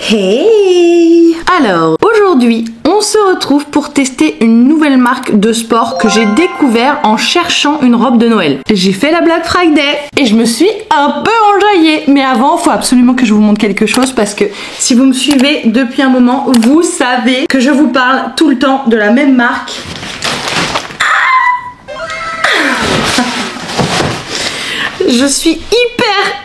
Hey! Alors, aujourd'hui, on se retrouve pour tester une nouvelle marque de sport que j'ai découvert en cherchant une robe de Noël. J'ai fait la Black Friday et je me suis un peu enjaillée. Mais avant, il faut absolument que je vous montre quelque chose parce que si vous me suivez depuis un moment, vous savez que je vous parle tout le temps de la même marque. Je suis hyper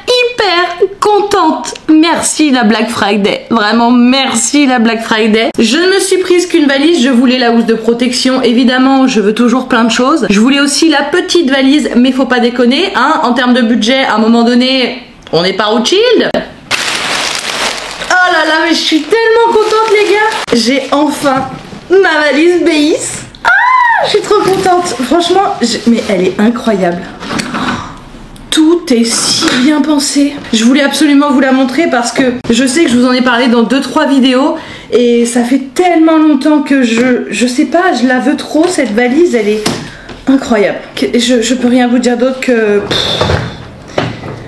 contente. Merci la Black Friday. Vraiment merci la Black Friday. Je ne me suis prise qu'une valise. Je voulais la housse de protection. Évidemment, je veux toujours plein de choses. Je voulais aussi la petite valise, mais faut pas déconner, hein. En termes de budget, à un moment donné, on n'est pas Rothschild. Oh là là, mais je suis tellement contente les gars. J'ai enfin ma valise Béis. Ah, je suis trop contente. Franchement, mais elle est incroyable. Tout est si bien pensé. Je voulais absolument vous la montrer parce que je sais que je vous en ai parlé dans 2-3 vidéos et ça fait tellement longtemps que je sais pas, je la veux trop cette valise, elle est incroyable. Je peux rien vous dire d'autre que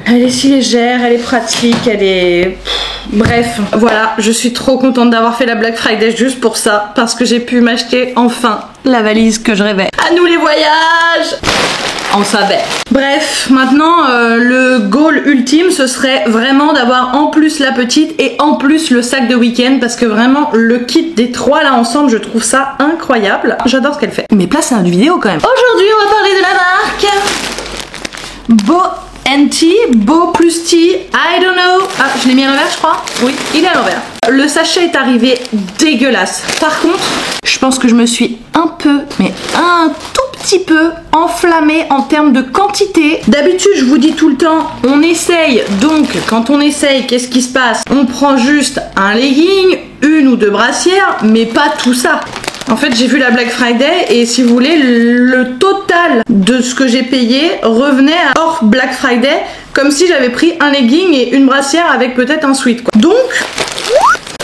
elle est si légère, elle est pratique, elle est... Bref, voilà, je suis trop contente d'avoir fait la Black Friday juste pour ça parce que j'ai pu m'acheter enfin la valise que je rêvais. À nous les voyages! On savait. Bref, maintenant le goal ultime ce serait vraiment d'avoir en plus la petite et en plus le sac de week-end parce que vraiment le kit des trois là ensemble je trouve ça incroyable. J'adore ce qu'elle fait. Mais place à une vidéo quand même. Aujourd'hui on va parler de la marque Beau &T, Beau plus T, I don't know. Ah, je l'ai mis à l'envers je crois. Oui, il est à l'envers. Le sachet est arrivé dégueulasse. Par contre, je pense que je me suis un peu, mais un tout petit peu enflammée en termes de quantité. D'habitude, je vous dis tout le temps, on essaye. Donc, quand on essaye, qu'est-ce qui se passe? On prend juste un legging, une ou deux brassières, mais pas tout ça. En fait, j'ai vu la Black Friday et si vous voulez, le total de ce que j'ai payé revenait à hors Black Friday, comme si j'avais pris un legging et une brassière avec peut-être un sweat, quoi. Donc,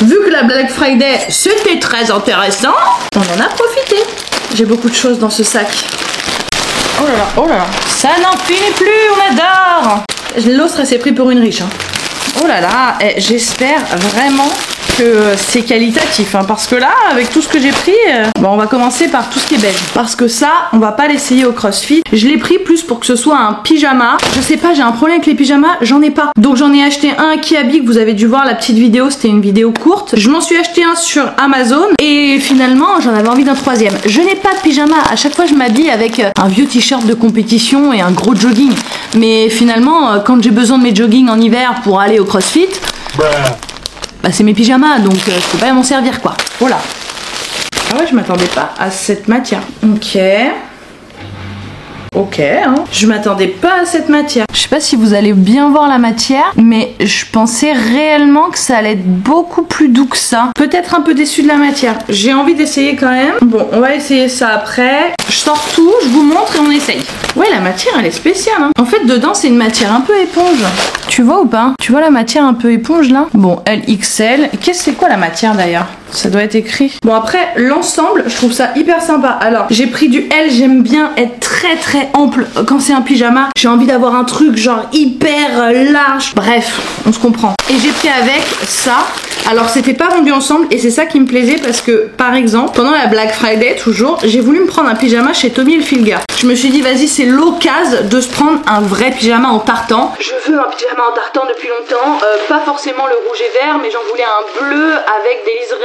vu que la Black Friday c'était très intéressant, on en a profité. J'ai beaucoup de choses dans ce sac. Oh là là, ça n'en finit plus, on adore. L'eau serait pris pour une riche. Hein. Oh là là, j'espère vraiment que c'est qualitatif hein, parce que là avec tout ce que j'ai pris bon, on va commencer par tout ce qui est belge parce que ça on va pas l'essayer au CrossFit. Je l'ai pris plus pour que ce soit un pyjama. Je sais pas, j'ai un problème avec les pyjamas, j'en ai pas, donc j'en ai acheté un à Kiabi que vous avez dû voir la petite vidéo, c'était une vidéo courte. Je m'en suis acheté un sur Amazon et finalement j'en avais envie d'un troisième. Je n'ai pas de pyjama, à chaque fois je m'habille avec un vieux t-shirt de compétition et un gros jogging, mais finalement quand j'ai besoin de mes joggings en hiver pour aller au CrossFit, bah c'est mes pyjamas, donc je peux pas m'en servir quoi. Voilà. Ah ouais, je m'attendais pas à cette matière. Ok, hein. Je m'attendais pas à cette matière. Je sais pas si vous allez bien voir la matière, mais je pensais réellement que ça allait être beaucoup plus doux que ça. Peut-être un peu déçue de la matière. J'ai envie d'essayer quand même. Bon, on va essayer ça après. Je sors tout, je vous montre et on essaye. Ouais, la matière, elle est spéciale. Hein. En fait, dedans, c'est une matière un peu éponge. Tu vois ou pas? Tu vois la matière un peu éponge là? Bon, LXL. C'est quoi la matière d'ailleurs? Ça doit être écrit. Bon, après, l'ensemble, je trouve ça hyper sympa. Alors, j'ai pris du L, j'aime bien être très ample quand c'est un pyjama. J'ai envie d'avoir un truc genre hyper large. Bref, on se comprend. Et j'ai pris avec ça. Alors, c'était pas vendu ensemble et c'est ça qui me plaisait parce que, par exemple, pendant la Black Friday, toujours, j'ai voulu me prendre un pyjama chez Tommy Hilfiger. Je me suis dit, vas-y, c'est l'occasion de se prendre un vrai pyjama en tartan. Je veux un pyjama en tartan depuis longtemps. Pas forcément le rouge et vert, mais j'en voulais un bleu avec des liserés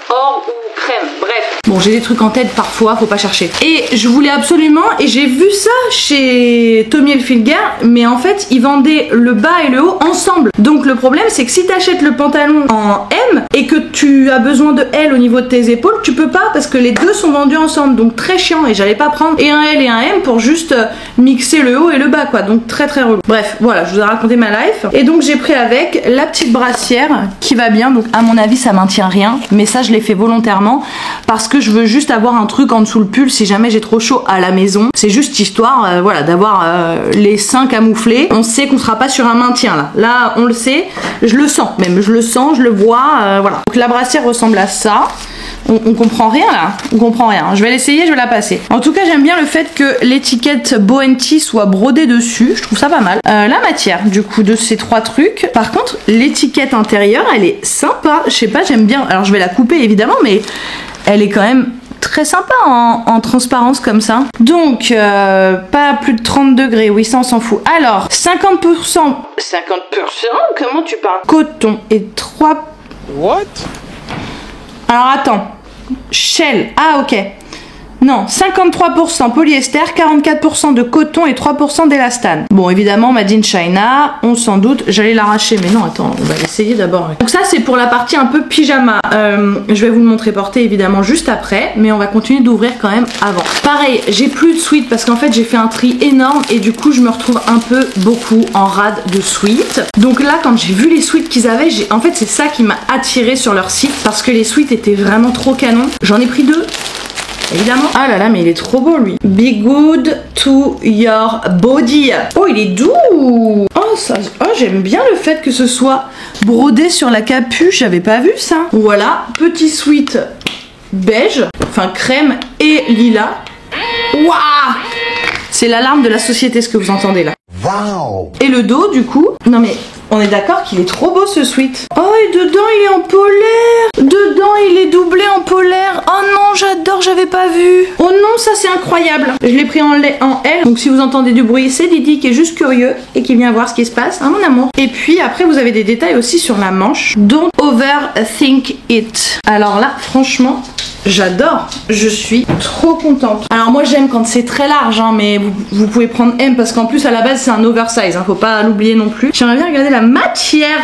or ou crème. Bref. Bon, j'ai des trucs en tête parfois, faut pas chercher. Et je voulais absolument, et j'ai vu ça chez Tommy Hilfiger, mais en fait, ils vendaient le bas et le haut ensemble. Donc le problème, c'est que si t'achètes le pantalon en M et que tu as besoin de L au niveau de tes épaules, tu peux pas parce que les deux sont vendus ensemble. Donc très chiant et j'allais pas prendre et un L et un M pour juste mixer le haut et le bas quoi. Donc très relou. Bref, voilà, je vous ai raconté ma life. Et donc j'ai pris avec la petite brassière qui va bien. Donc à mon avis, ça maintient rien. Mais ça, je l'ai fait volontairement parce que je veux juste avoir un truc en dessous le pull si jamais j'ai trop chaud à la maison. C'est juste histoire voilà, d'avoir les seins camouflés. On sait qu'on sera pas sur un maintien là. Là, on le sait. Je le sens même. Je le sens, je le vois. Voilà. Donc la brassière ressemble à ça. On comprend rien là, on comprend rien. Je vais l'essayer, je vais la passer. En tout cas, j'aime bien le fait que l'étiquette Bounty soit brodée dessus. Je trouve ça pas mal. La matière, du coup, de ces 3 trucs. Par contre, l'étiquette intérieure, elle est sympa. Je sais pas, j'aime bien. Alors, je vais la couper évidemment, mais elle est quand même très sympa en transparence comme ça. Donc, pas plus de 30 degrés. Oui, ça, on s'en fout. Alors, 50%. 50%? Comment tu parles? Coton et 3... What? Alors attends, Shell, ah ok. Non, 53% polyester, 44% de coton et 3% d'élastane. Bon, évidemment, Made in China, on s'en doute. J'allais l'arracher, mais non, attends, on va l'essayer d'abord. Donc ça, c'est pour la partie un peu pyjama. Je vais vous le montrer porté, évidemment, juste après, mais on va continuer d'ouvrir quand même avant. Pareil, j'ai plus de sweats parce qu'en fait, j'ai fait un tri énorme et du coup, je me retrouve un peu beaucoup en rade de sweats. Donc là, quand j'ai vu les sweats qu'ils avaient, en fait, c'est ça qui m'a attiré sur leur site parce que les sweats étaient vraiment trop canons. J'en ai pris 2. Évidemment. Ah là là, mais il est trop beau lui. Be good to your body. Oh, il est doux. Oh, j'aime bien le fait que ce soit brodé sur la capuche. J'avais pas vu ça. Voilà, petit sweat beige, enfin crème et lilas. Waouh! C'est l'alarme de la société ce que vous entendez là. Wow! Et le dos du coup. Non mais on est d'accord qu'il est trop beau ce sweat. Oh, et dedans il est en polaire. Dedans il est doublé en polaire. Oh non, j'adore, j'avais pas vu. Oh non, ça c'est incroyable. Je l'ai pris en L. Donc si vous entendez du bruit, c'est Didi qui est juste curieux et qui vient voir ce qui se passe, hein mon amour. Et puis après vous avez des détails aussi sur la manche. Don't overthink it. Alors là, franchement, j'adore, je suis trop contente. Alors moi j'aime quand c'est très large, hein, mais vous pouvez prendre M parce qu'en plus à la base c'est un oversize, hein, faut pas l'oublier non plus. J'aimerais bien regarder la matière,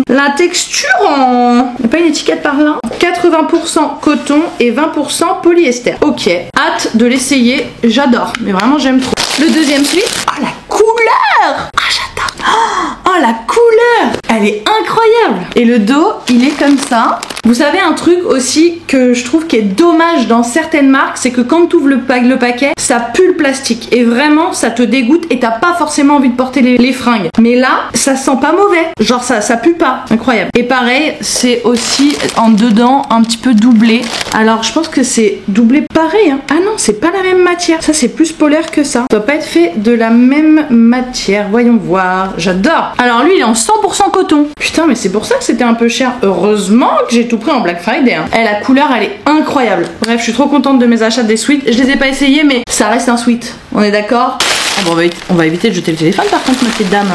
la texture en... Il n'y a pas une étiquette par là? 80% coton et 20% polyester. Ok, hâte de l'essayer, j'adore, mais vraiment j'aime trop. Le deuxième sweat, oh la couleur! Ah j'adore! Oh la couleur! Elle est incroyable! Et le dos, il est comme ça. Vous savez un truc aussi que je trouve qui est dommage dans certaines marques, c'est que quand tu ouvres le paquet, ça pue le plastique. Et vraiment, ça te dégoûte et t'as pas forcément envie de porter les fringues. Mais là, ça sent pas mauvais. Genre ça pue pas. Incroyable. Et pareil, c'est aussi en dedans un petit peu doublé. Alors je pense que c'est doublé pareil. Hein. Ah non, c'est pas la même matière. Ça c'est plus polaire que ça. Ça doit pas être fait de la même matière. Voyons voir. J'adore. Alors lui, il est en 100% coton. Putain, mais c'est pour ça que c'était un peu cher. Heureusement que j'ai tout pris en Black Friday. Hein. Et la couleur, elle est incroyable. Bref, je suis trop contente de mes achats des sweats. Je les ai pas essayés, mais ça reste un sweat. On est d'accord? Ah bon, on va éviter de jeter le téléphone par contre, ma petite dame.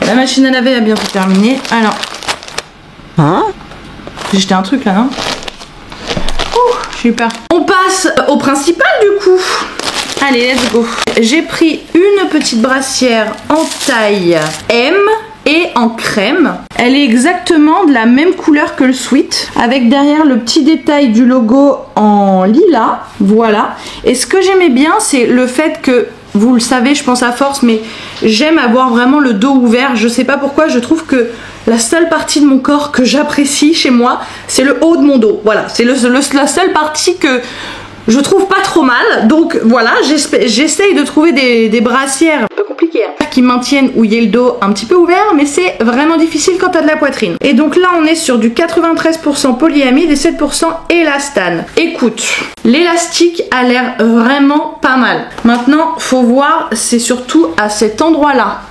La machine à laver a bientôt terminé. Alors. Hein? J'ai jeté un truc là, non? Ouh, j'ai eu peur. On passe au principal du coup. Allez, let's go. J'ai pris une petite brassière en taille M et en crème. Elle est exactement de la même couleur que le sweat, avec derrière le petit détail du logo en lilas. Voilà. Et ce que j'aimais bien, c'est le fait que, vous le savez, je pense à force, mais j'aime avoir vraiment le dos ouvert. Je sais pas pourquoi, je trouve que la seule partie de mon corps que j'apprécie chez moi, c'est le haut de mon dos. Voilà, c'est la seule partie que je trouve pas trop mal. Donc voilà, j'essaye de trouver des brassières un peu compliquées, hein, qui maintiennent où il y a le dos un petit peu ouvert, mais c'est vraiment difficile quand t'as de la poitrine. Et donc là on est sur du 93% polyamide et 7% élastane. Écoute, l'élastique a l'air vraiment pas mal. Maintenant faut voir, c'est surtout à cet endroit là,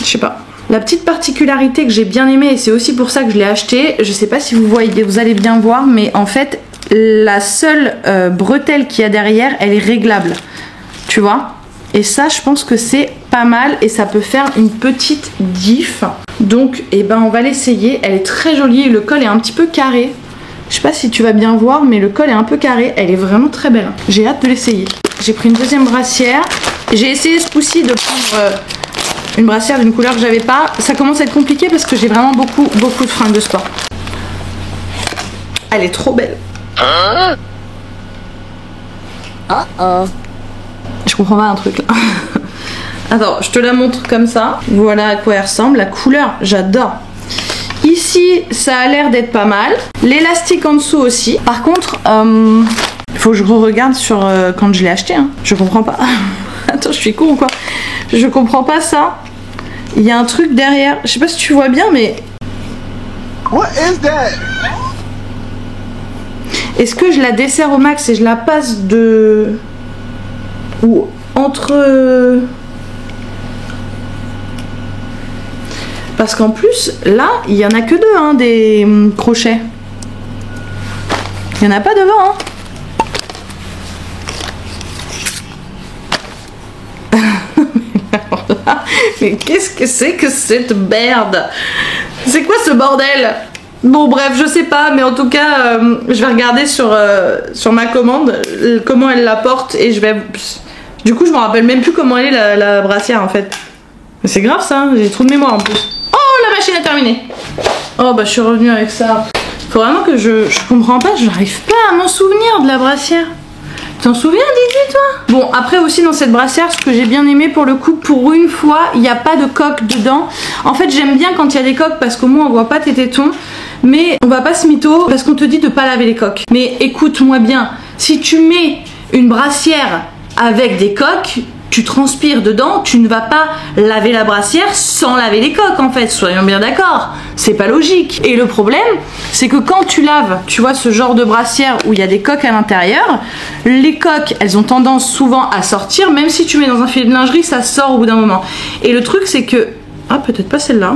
je sais pas. La petite particularité que j'ai bien aimée, et c'est aussi pour ça que je l'ai acheté, je sais pas si vous voyez, vous allez bien voir, mais en fait la seule bretelle qu'il y a derrière, elle est réglable, tu vois. Et ça, je pense que c'est pas mal et ça peut faire une petite diff. Donc, eh ben, on va l'essayer. Elle est très jolie. Le col est un petit peu carré. Je sais pas si tu vas bien voir, mais le col est un peu carré. Elle est vraiment très belle. J'ai hâte de l'essayer. J'ai pris une deuxième brassière. J'ai essayé ce coup-ci de prendre une brassière d'une couleur que j'avais pas. Ça commence à être compliqué parce que j'ai vraiment beaucoup de fringues de sport. Elle est trop belle. Hein? Je comprends pas un truc là. Attends, je te la montre comme ça. Voilà à quoi elle ressemble. La couleur, j'adore. Ici, ça a l'air d'être pas mal. L'élastique en dessous aussi. Par contre, faut que je regarde sur quand je l'ai acheté. Hein. Je comprends pas. Attends, je suis con ou quoi? Je comprends pas ça. Il y a un truc derrière. Je sais pas si tu vois bien, mais... What is that? Est-ce que je la desserre au max et je la passe de... ou entre... Parce qu'en plus, là, il n'y en a que deux, hein, des crochets. Il n'y en a pas devant, hein. Mais qu'est-ce que c'est que cette merde? C'est quoi ce bordel? Bon bref, je sais pas, mais en tout cas, je vais regarder sur ma commande comment elle la porte et je vais... Du coup, je me rappelle même plus comment elle est la brassière en fait. Mais c'est grave ça, j'ai trop de mémoire en plus. Oh, la machine est terminée. Oh bah je suis revenue avec ça. Faut vraiment que je comprends pas, je n'arrive pas à m'en souvenir de la brassière. T'en souviens, Didi, toi? Bon, après aussi dans cette brassière, ce que j'ai bien aimé pour le coup, pour une fois, il n'y a pas de coque dedans. En fait, j'aime bien quand il y a des coques parce qu'au moins on voit pas tes tétons. Mais on va pas se mytho parce qu'on te dit de pas laver les coques. Mais écoute-moi bien, si tu mets une brassière avec des coques, tu transpires dedans, tu ne vas pas laver la brassière sans laver les coques en fait, soyons bien d'accord, c'est pas logique. Et le problème, c'est que quand tu laves, tu vois ce genre de brassière où il y a des coques à l'intérieur, les coques, elles ont tendance souvent à sortir, même si tu mets dans un filet de lingerie, ça sort au bout d'un moment. Et le truc c'est que, ah peut-être pas celle-là,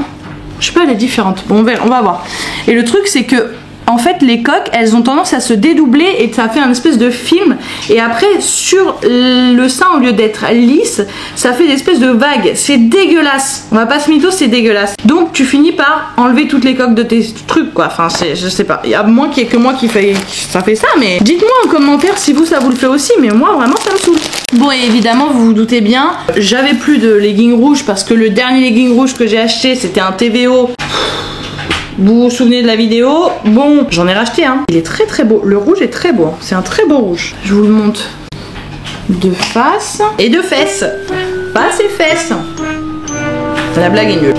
je sais pas, elle est différente, bon on va voir. Et le truc c'est que en fait les coques elles ont tendance à se dédoubler et ça fait un espèce de film et après sur le sein au lieu d'être lisse ça fait des espèces de vagues, c'est dégueulasse, on va pas se mytho, c'est dégueulasse. Donc tu finis par enlever toutes les coques de tes trucs quoi, enfin je sais pas, il y a moins qu'il y ait que moi qui fait ça mais dites-moi en commentaire si ça vous le fait aussi, mais moi vraiment ça me saoule. Bon et évidemment vous vous doutez bien, j'avais plus de leggings rouges parce que le dernier legging rouge que j'ai acheté c'était un TVO. Vous vous souvenez de la vidéo? Bon, j'en ai racheté un. Il est très très beau. Le rouge est très beau. C'est un très beau rouge. Je vous le montre de face et de fesses. Face et fesses. La blague est nulle.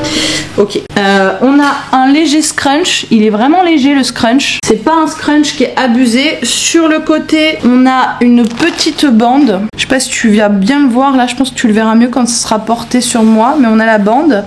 Ok. On a un léger scrunch. Il est vraiment léger le scrunch. C'est pas un scrunch qui est abusé. Sur le côté, on a une petite bande. Je sais pas si tu viens bien le voir. Là, je pense que tu le verras mieux quand ce sera porté sur moi. Mais on a la bande.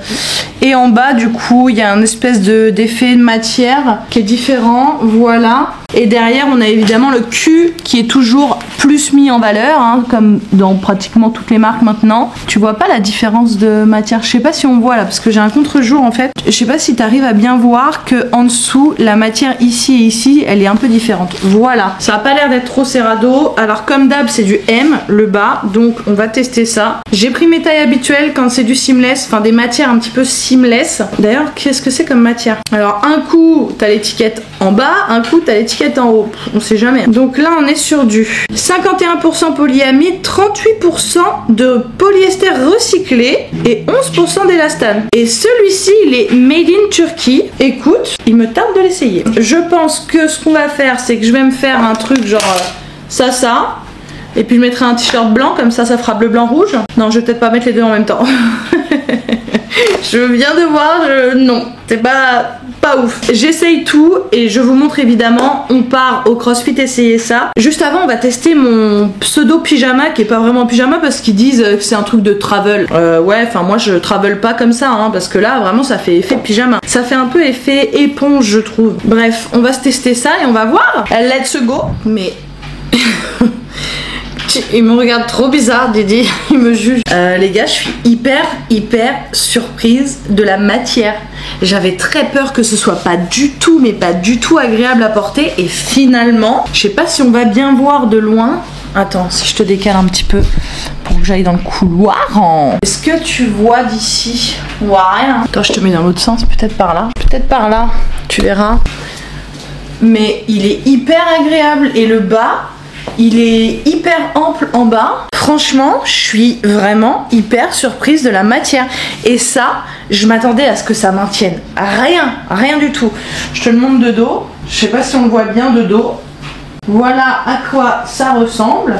Et en bas, du coup, il y a un espèce d'effet de matière qui est différent. Voilà. Et derrière, on a évidemment le cul qui est toujours plus mis en valeur, hein, comme dans pratiquement toutes les marques maintenant. Tu vois pas la différence de matière? Je sais pas si on voit là, parce que j'ai un contre-jour en fait. Je sais pas si tu arrives à bien voir que en dessous, la matière ici et ici, elle est un peu différente. Voilà. Ça a pas l'air d'être trop serrado. Alors comme d'hab, c'est du M, le bas. Donc on va tester ça. J'ai pris mes tailles habituelles quand c'est du seamless, enfin des matières un petit peu seamless. D'ailleurs, qu'est-ce que c'est comme matière? Alors un coup, t'as l'étiquette en bas, un coup, t'as l'étiquette en haut. On sait jamais. Donc là, on est sur du 51% polyamide, 38% de polyester recyclé et 11% d'élastane. Et celui-ci, il est made in Turkey. Écoute, il me tarde de l'essayer. Je pense que ce qu'on va faire, c'est que je vais me faire un truc genre ça. Et puis je mettrai un t-shirt blanc, comme ça fera bleu, blanc, rouge. Non, je vais peut-être pas mettre les deux en même temps. Je viens de voir, non, c'est pas ouf. J'essaye tout et je vous montre évidemment, on part au CrossFit essayer ça. Juste avant, on va tester mon pseudo pyjama qui est pas vraiment pyjama parce qu'ils disent que c'est un truc de travel. Ouais, enfin moi je travel pas comme ça, hein, parce que là vraiment ça fait effet pyjama. Ça fait un peu effet éponge je trouve. Bref, on va se tester ça et on va voir. Let's go. Mais... Il me regarde trop bizarre, Didi, il me juge. Les gars, je suis hyper surprise de la matière. J'avais très peur que ce soit pas du tout, mais pas du tout agréable à porter. Et finalement, je sais pas si on va bien voir de loin. Attends, si je te décale un petit peu pour que j'aille dans le couloir. Est-ce que tu vois d'ici? Ouais, rien. Attends, je te mets dans l'autre sens, peut-être par là. Peut-être par là, tu verras. Mais il est hyper agréable. Et le bas... il est hyper ample en bas. Franchement, je suis vraiment hyper surprise de la matière. Et ça, je m'attendais à ce que ça maintienne. Rien du tout. Je te le montre de dos. Je sais pas si on le voit bien de dos. Voilà à quoi ça ressemble.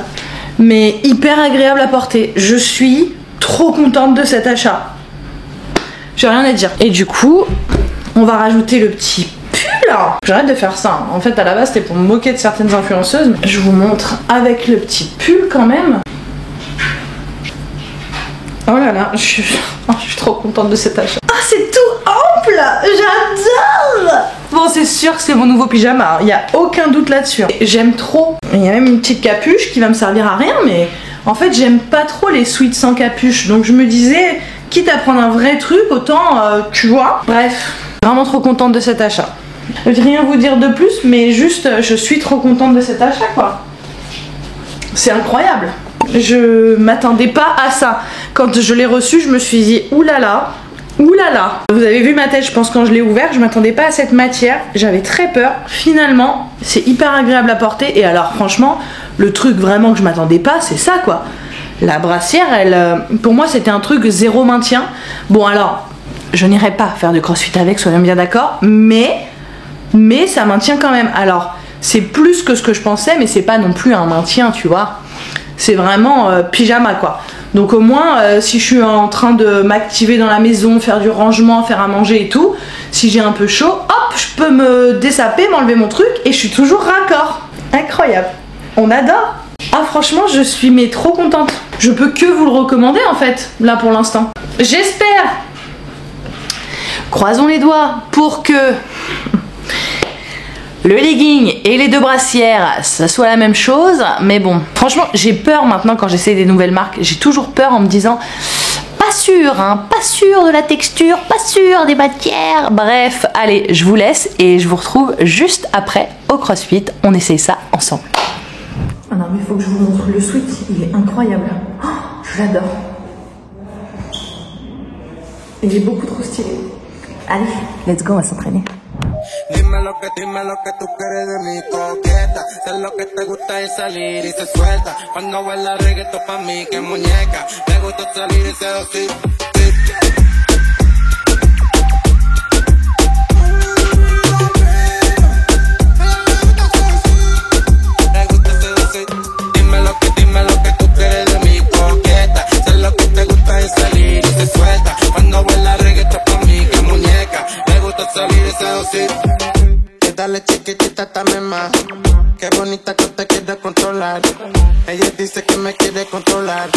Mais hyper agréable à porter. Je suis trop contente de cet achat. J'ai rien à dire. Et du coup, on va rajouter le petit... J'arrête de faire ça. En fait, à la base, c'était pour me moquer de certaines influenceuses. Mais je vous montre avec le petit pull quand même. Oh là là, je suis trop contente de cet achat. Ah, c'est tout ample. J'adore. Bon, c'est sûr que c'est mon nouveau pyjama, il n'y a aucun doute là-dessus. J'aime trop. Il y a même une petite capuche qui va me servir à rien, mais en fait, j'aime pas trop les sweats sans capuche. Donc je me disais, quitte à prendre un vrai truc, autant, tu vois. Bref, vraiment trop contente de cet achat. Je vais rien vous dire de plus, mais juste, je suis trop contente de cet achat, quoi. C'est incroyable. Je m'attendais pas à ça. Quand je l'ai reçu, je me suis dit, oulala. Oulala. Vous avez vu ma tête, je pense, quand je l'ai ouvert, je m'attendais pas à cette matière. J'avais très peur. Finalement, c'est hyper agréable à porter. Et alors, franchement, le truc vraiment que je m'attendais pas, c'est ça, quoi. La brassière, elle, pour moi, c'était un truc zéro maintien. Bon, alors, je n'irai pas faire du crossfit avec, soyons bien d'accord. Mais ça maintient quand même. Alors, c'est plus que ce que je pensais, mais c'est pas non plus un maintien, tu vois. C'est vraiment pyjama, quoi. Donc au moins, si je suis en train de m'activer dans la maison, faire du rangement, faire à manger et tout, si j'ai un peu chaud, hop, je peux me dessaper, m'enlever mon truc et je suis toujours raccord. Incroyable. On adore. Ah franchement, je suis mais trop contente. Je peux que vous le recommander en fait, là pour l'instant. J'espère. Croisons les doigts pour que le legging et les deux brassières, ça soit la même chose. Mais bon, franchement, j'ai peur maintenant quand j'essaie des nouvelles marques. J'ai toujours peur en me disant, pas sûr, hein, pas sûr de la texture, pas sûr des matières. Bref, allez, je vous laisse et je vous retrouve juste après au CrossFit. On essaye ça ensemble. Ah non, mais il faut que je vous montre le sweat. Il est incroyable. Oh, je l'adore. Il est beaucoup trop stylé. Allez, let's go, on va s'entraîner. Dime lo que tú quieres de mi coqueta. Sé lo que te gusta es salir y se suelta. Cuando baila reggaetón pa' mí que muñeca. Me gusta salir y seducir. Me gusta seducir. Dime lo que tú quieres de mi coqueta. Sé lo que te gusta es salir y se suelta. Cuando baila reggaetón pa' mí que muñeca. Me gusta salir y seducir. Dale chiquitita, dame más. Qué bonita que te quiere controlar. Ella dice que me quiere controlar.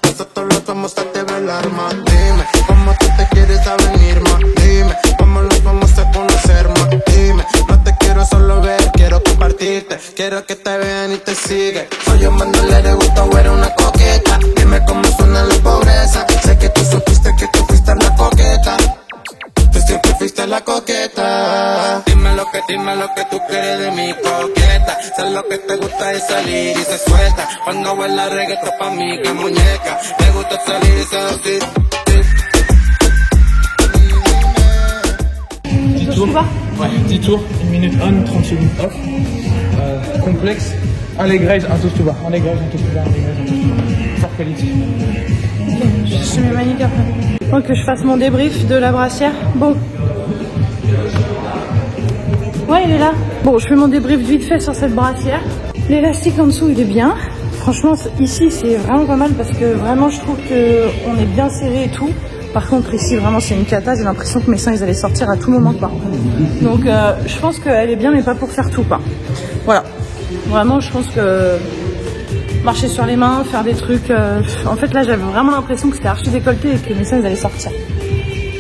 Nosotros los vamos a develar más. Dime cómo tú te quieres a venir más. Dime cómo nos vamos a conocer más. Dime, no te quiero solo ver, quiero compartirte. Quiero que te vean y te sigan. Soy un bandolero, le gusta o eres una coqueta. Dime cómo suena la pobreza. Sé que tú supiste que tú fuiste la coqueta. Tú siempre fuiste la coqueta. Dime lo que tú quieres de mi coqueta. Sé lo que te gusta es salir y se suelta. Cuando baila reggaetón pa' mí que muñeca. Me gusta salir y seducir. Petit tour. Ouais, 10 tours, 1 minute on, 30 secondes off. Complexe. Un leg raise, un toast to bar. Un leg raise, un toast to bar, un leg raise, un toast to bar. Fort qualité. Je mets Manique après. Faut que je fasse mon débrief de la brassière. Bon. Ouais, il est là. Bon, je fais mon débrief vite fait sur cette brassière. L'élastique en dessous, il est bien. Franchement, ici, c'est vraiment pas mal parce que vraiment, je trouve qu'on est bien serré et tout. Par contre, ici, vraiment, c'est une cata. J'ai l'impression que mes seins, ils allaient sortir à tout moment, quoi. Donc, je pense qu'elle est bien, mais pas pour faire tout, quoi. Voilà. Vraiment, je pense que marcher sur les mains, faire des trucs... En fait, là, j'avais vraiment l'impression que c'était archi décolleté et que mes seins, ils allaient sortir.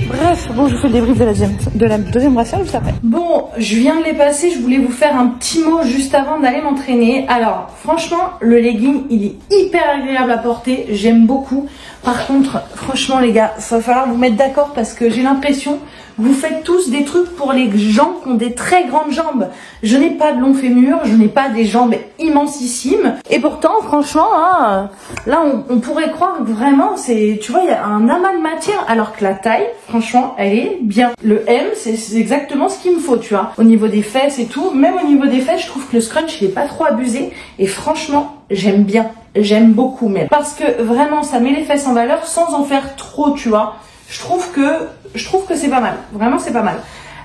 Bref, bon, je vous fais le débrief de la deuxième brassière juste après. Bon, je viens de les passer, je voulais vous faire un petit mot juste avant d'aller m'entraîner. Alors, franchement, le legging, il est hyper agréable à porter, j'aime beaucoup. Par contre, franchement les gars, ça va falloir vous mettre d'accord parce que j'ai l'impression que vous faites tous des trucs pour les gens qui ont des très grandes jambes. Je n'ai pas de long fémur, je n'ai pas des jambes immensissimes. Et pourtant, franchement, hein, là, on pourrait croire que vraiment, c'est, tu vois, il y a un amas de matière, alors que la taille, franchement, elle est bien. Le M, c'est exactement ce qu'il me faut, tu vois. Au niveau des fesses et tout, même au niveau des fesses, je trouve que le scrunch, il est pas trop abusé. Et franchement, j'aime bien. J'aime beaucoup même. Parce que vraiment, ça met les fesses en valeur sans en faire trop, tu vois. Je trouve que c'est pas mal. Vraiment, c'est pas mal.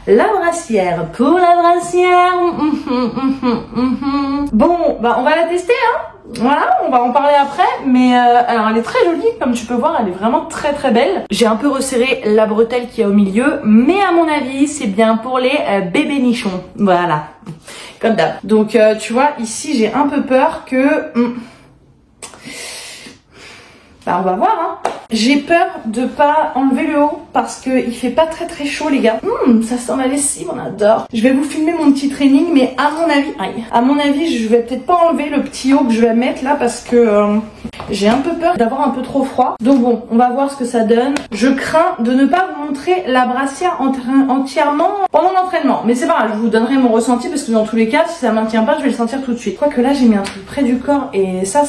La brassière. Pour la brassière. Bon, bah on va la tester, hein. Voilà, on va en parler après. Mais alors, elle est très jolie. Comme tu peux voir, elle est vraiment très très belle. J'ai un peu resserré la bretelle qui est au milieu. Mais à mon avis, c'est bien pour les bébés nichons. Voilà. Comme d'hab. Donc, tu vois, ici, j'ai un peu peur que... Bah, on va voir, hein. J'ai peur de pas enlever le haut parce que il fait pas très chaud les gars. Ça sent la lessive, on adore. Je vais vous filmer mon petit training, mais à mon avis, je vais peut-être pas enlever le petit haut que je vais mettre là parce que j'ai un peu peur d'avoir un peu trop froid. Donc bon, on va voir ce que ça donne. Je crains de ne pas vous montrer la brassière entièrement pendant l'entraînement. Mais c'est pas grave, je vous donnerai mon ressenti parce que dans tous les cas, si ça maintient pas, je vais le sentir tout de suite. Quoique là, j'ai mis un truc près du corps et ça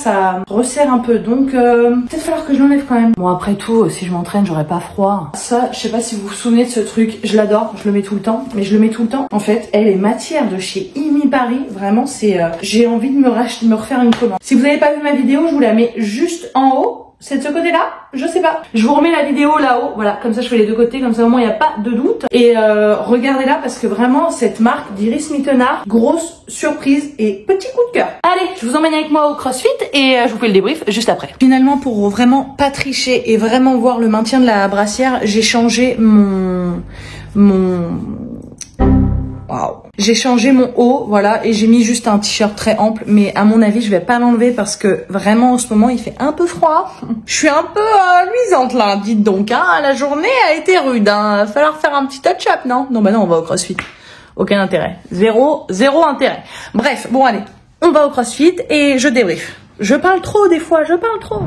resserre un peu. Donc peut-être falloir que je l'enlève quand même. Bon, après tout, si je m'entraîne, j'aurai pas froid. Ça, je sais pas si vous vous souvenez de ce truc. Je l'adore, je le mets tout le temps. Mais je le mets tout le temps. En fait, elle est matière de chez Imi Paris. Vraiment, c'est... j'ai envie de me refaire une commande. Si vous n'avez pas vu ma vidéo, je vous la mets juste en haut. C'est de ce côté-là? Je sais pas. Je vous remets la vidéo là-haut. Voilà, comme ça je fais les deux côtés, comme ça au moins il n'y a pas de doute. Et regardez-la parce que vraiment cette marque d'Iris Mittenard, grosse surprise et petit coup de cœur. Allez, je vous emmène avec moi au CrossFit et je vous fais le débrief juste après. Finalement, pour vraiment pas tricher et vraiment voir le maintien de la brassière, j'ai changé J'ai changé mon haut, voilà, et j'ai mis juste un t-shirt très ample, mais à mon avis, je vais pas l'enlever parce que vraiment, en ce moment, il fait un peu froid. Je suis un peu luisante, là, dites donc, hein, la journée a été rude, hein. Va falloir faire un petit touch-up, non? Non, bah non, on va au CrossFit. Aucun intérêt. Zéro intérêt. Bref, bon, allez, on va au CrossFit et je débrief. Je parle trop, des fois, je parle trop.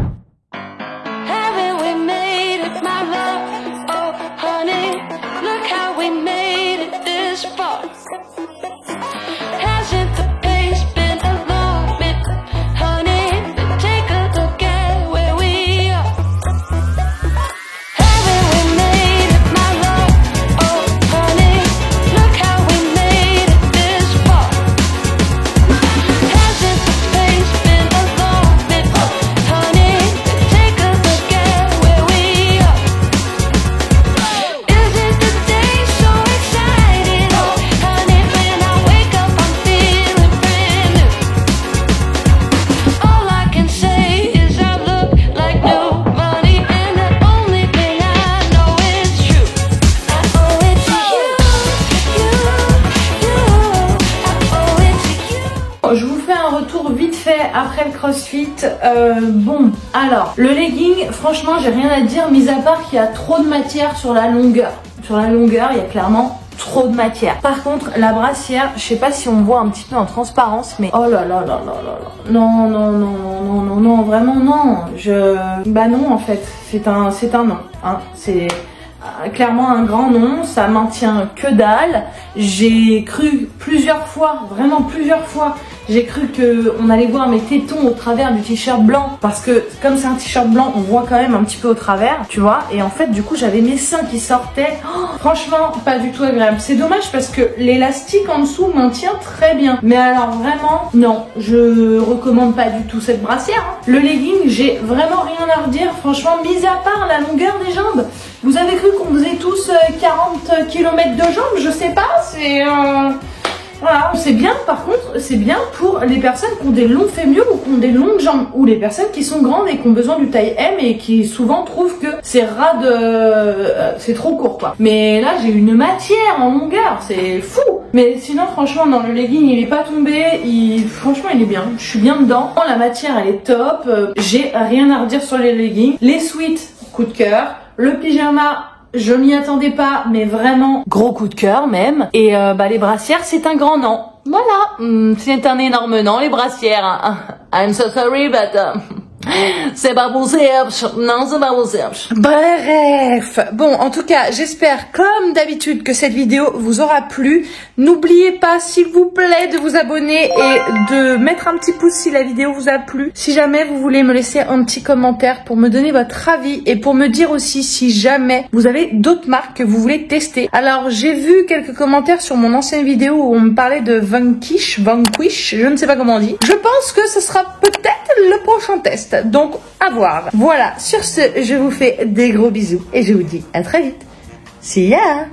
Je vous fais un retour vite fait après le CrossFit. Bon, alors, le legging, franchement, j'ai rien à dire, mis à part qu'il y a trop de matière sur la longueur. Sur la longueur, il y a clairement trop de matière. Par contre, la brassière, je sais pas si on voit un petit peu en transparence, mais oh là là là là là là. Non, vraiment non. Bah non, en fait, c'est un non. Hein. C'est clairement un grand non, ça maintient que dalle. J'ai cru plusieurs fois, vraiment plusieurs fois, j'ai cru que on allait voir mes tétons au travers du t-shirt blanc parce que comme c'est un t-shirt blanc, on voit quand même un petit peu au travers, tu vois. Et en fait, du coup, j'avais mes seins qui sortaient. Oh, franchement, pas du tout agréable. C'est dommage parce que l'élastique en dessous maintient très bien. Mais alors vraiment, non, je recommande pas du tout cette brassière. Hein. Le legging, j'ai vraiment rien à redire. Franchement, mis à part la longueur des jambes. Vous avez cru qu'on faisait tous 40 km de jambes? Je sais pas, c'est... Voilà, c'est bien, par contre, c'est bien pour les personnes qui ont des longs fémurs ou qui ont des longues jambes, ou les personnes qui sont grandes et qui ont besoin du taille M et qui souvent trouvent que c'est ras de... c'est trop court, quoi. Mais là, j'ai une matière en longueur, c'est fou. Mais sinon, franchement, dans le legging, il est pas tombé, franchement, il est bien. Je suis bien dedans. La matière, elle est top. J'ai rien à redire sur les leggings. Les sweats, coup de cœur. Le pyjama, je m'y attendais pas, mais vraiment gros coup de cœur même. Et les brassières, c'est un grand non. Voilà, c'est un énorme non, les brassières. I'm so sorry, but c'est pas possible. Non, c'est pas possible. Bref, bon, en tout cas, j'espère comme d'habitude que cette vidéo vous aura plu. N'oubliez pas, s'il vous plaît, de vous abonner et de mettre un petit pouce si la vidéo vous a plu. Si jamais vous voulez me laisser un petit commentaire pour me donner votre avis et pour me dire aussi si jamais vous avez d'autres marques que vous voulez tester. Alors, j'ai vu quelques commentaires sur mon ancienne vidéo où on me parlait de Vanquish, je ne sais pas comment on dit. Je pense que ce sera peut-être le prochain test. Donc, à voir. Voilà, sur ce, je vous fais des gros bisous et je vous dis à très vite. See ya!